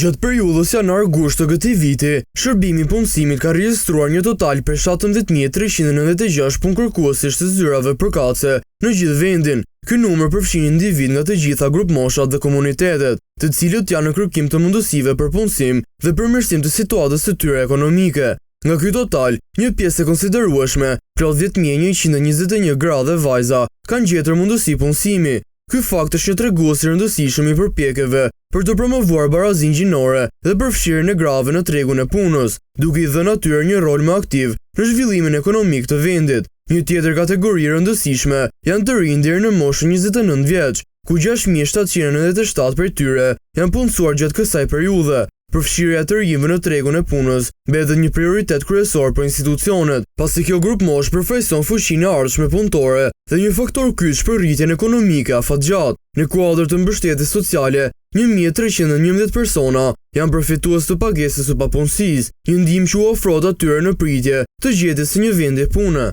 Gjatë periudhës janar-gusht të këtij viti, shërbimi i punësimit ka regjistruar një total për 17.396 punkërkuesish të zyrave përkatëse në gjithë vendin. Ky numër përfshin individ nga të gjitha grupmoshat dhe komunitetet, të cilët janë në kërkim të mundësive për punësim dhe përmirësim të situatës së tyre ekonomike. Nga ky total, një pjesë e konsiderueshme, plot 10.121 gra dhe vajza, kanë gjetur mundësi punësimi. Ky fakt është një tregues i rëndësishëm i përpjekjeve për të promovuar barazinë gjinore dhe përfshirjen e grave në tregun e punës, duke i dhënë atyre një rol më aktiv në zhvillimin ekonomik të vendit. Një tjetër kategori e rëndësishme janë të rinj deri në moshën 29 vjeç, ku 6.797 prej tyre janë punësuar gjatë kësaj periudhe. Përfshirja e të rinjve në tregun e punës mbetet një prioritet kryesor për institucionet, pasi kjo grupmosh përfaqëson fuqinë e ardhshme punëtore dhe një faktor kyç për rritjen ekonomike afatgjatë. Në kuadër të mbështetjes sociale, 1.311 persona janë përfitues të pagesës së papunësisë, një ndihmë që u ofrohet atyre në pritje të gjetjes së një vendi pune.